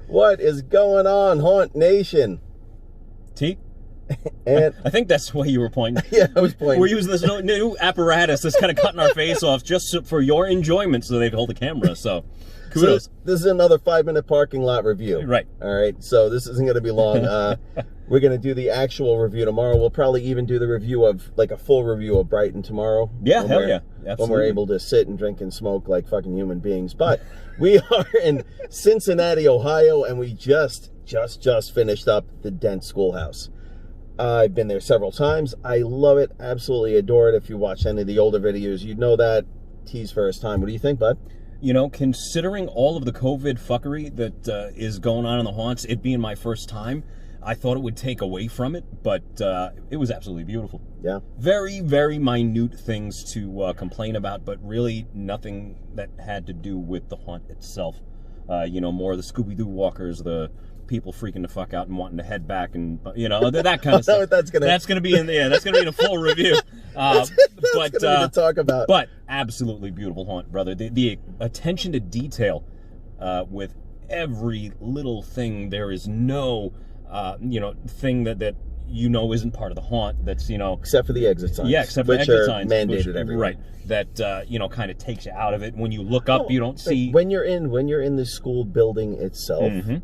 What is going on, Haunt Nation? T? And I think that's the way you were pointing. Yeah, I was pointing. We're using this new apparatus that's kind of cutting our face off just for your enjoyment so they can hold the camera. So, kudos. So this is another 5-minute parking lot review. Right. All right. So this isn't going to be long. We're going to do the actual review tomorrow. We'll probably even do the review of, like, a full review of Brighton tomorrow. Yeah, hell yeah. Absolutely. When we're able to sit and drink and smoke like fucking human beings. But we are in Cincinnati, Ohio, and we just finished up the Dent Schoolhouse. I've been there several times. I love it. Absolutely adore it. If you watch any of the older videos, you'd know that. T's first time. What do you think, bud? You know, considering all of the COVID fuckery that is going on in the haunts, it being my first time, I thought it would take away from it, but it was absolutely beautiful. Yeah. Very, very minute things to complain about, but really nothing that had to do with the haunt itself. You know, more of the Scooby-Doo walkers, the people freaking the fuck out and wanting to head back, and you know, that kind of stuff. That's gonna be in the full review. That's gonna be to talk about. But absolutely beautiful haunt, brother. The attention to detail with every little thing. There is no you know, thing that you know isn't part of the haunt. That's, you know, except for the exit signs. Yeah, except for the exit signs, mandated everywhere. Right. That you know, kind of takes you out of it. When you look up, you don't see. When you're in the school building itself. Mm-hmm.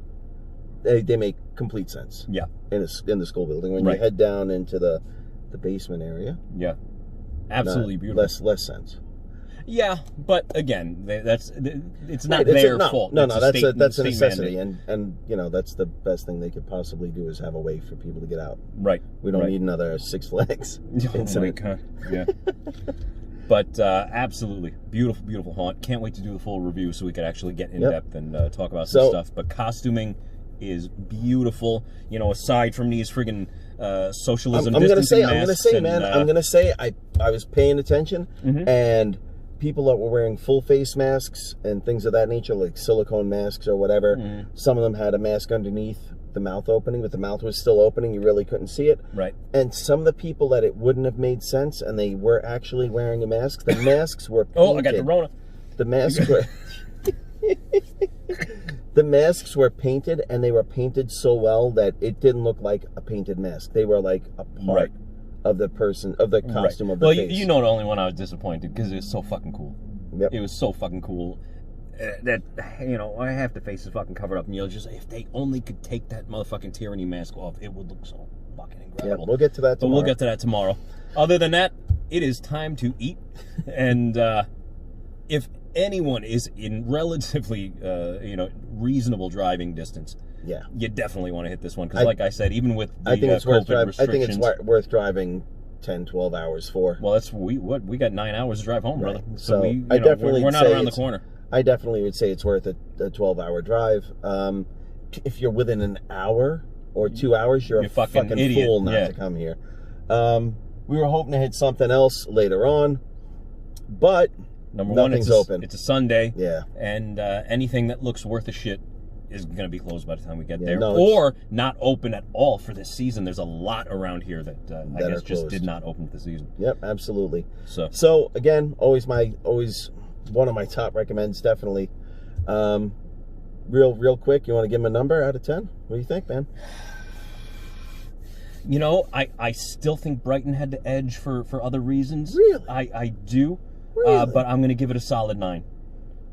They make complete sense. Yeah. In the school building. When you head down into the basement area. Yeah. Absolutely beautiful. Less sense. Yeah, but again, it's not right, their fault. No, that's a necessity, and you know, that's the best thing they could possibly do is have a way for people to get out. Right. We don't need another Six Flags incident. Oh my God. Yeah. But absolutely beautiful, beautiful haunt. Can't wait to do the full review so we could actually get in depth and talk about some stuff. But costuming is beautiful. You know, aside from these friggin' socialism distancing masks. I'm gonna say I was paying attention, and people that were wearing full face masks and things of that nature, like silicone masks or whatever, some of them had a mask underneath the mouth opening, but the mouth was still opening. You really couldn't see it. Right. And some of the people that it wouldn't have made sense, and they were actually wearing a mask, the masks were painted. Oh, I got the Rona. The masks were... The masks were painted, and they were painted so well that it didn't look like a painted mask. They were like a part of the person, of the costume of the face. Well, you know the only one I was disappointed, because it was so fucking cool. Yep. It was so fucking cool. That, you know, I have the face is fucking covered up, and you'll just, if they only could take that motherfucking tyranny mask off, it would look so fucking incredible. Yeah, we'll get to that tomorrow. But we'll get to that tomorrow. Other than that, it is time to eat, and if anyone is in relatively, you know, reasonable driving distance, you definitely want to hit this one, because like I said, even with the COVID restrictions, I think it's worth driving 10-12 hours for. Well, that's we got 9 hours to drive home, brother. So we, I definitely we're not around the corner. I definitely would say it's worth a 12-hour drive. If you're within an hour or 2 hours, you're a fucking idiot. Fool not to come here. We were hoping to hit something else later on, but Number one, nothing's open. It's a Sunday. Yeah. And anything that looks worth a shit is going to be closed by the time we get there. No, or not open at all for this season. There's a lot around here that I guess just did not open for the season. Yep, absolutely. So again, always one of my top recommends, definitely. Real quick, you want to give him a number out of 10? What do you think, man? You know, I still think Brighton had the edge for other reasons. Really? I do. Really? But I'm going to give it a solid 9.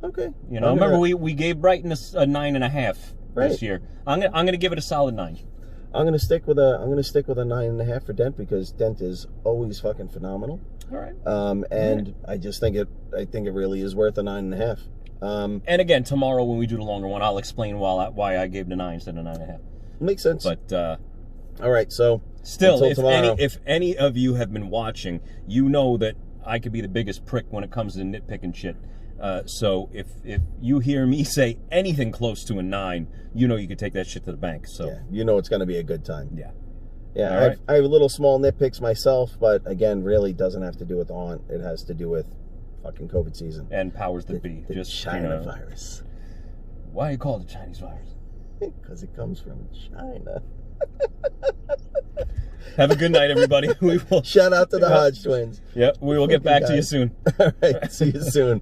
Okay. You know, remember we gave Brighton a 9.5 this year. I'm going to give it a solid 9. I'm going to stick with a 9.5 for Dent, because Dent is always fucking phenomenal. All right. And I just think it really is worth a 9.5. And again, tomorrow when we do the longer one, I'll explain why I gave the 9 instead of 9.5. Makes sense. But all right, so still, if any of you have been watching, you know that I could be the biggest prick when it comes to nitpicking shit. So if you hear me say anything close to a 9, you know you could take that shit to the bank. So yeah, you know it's going to be a good time. Yeah. Yeah, I have little small nitpicks myself, but again, really doesn't have to do with the haunt. It has to do with fucking COVID season. And powers that be. The China virus. Why do you call it the Chinese virus? Because it comes from China. Have a good night, everybody. We will shout out to the Hodge twins. Yep, we will get back to you soon. All right, see you soon.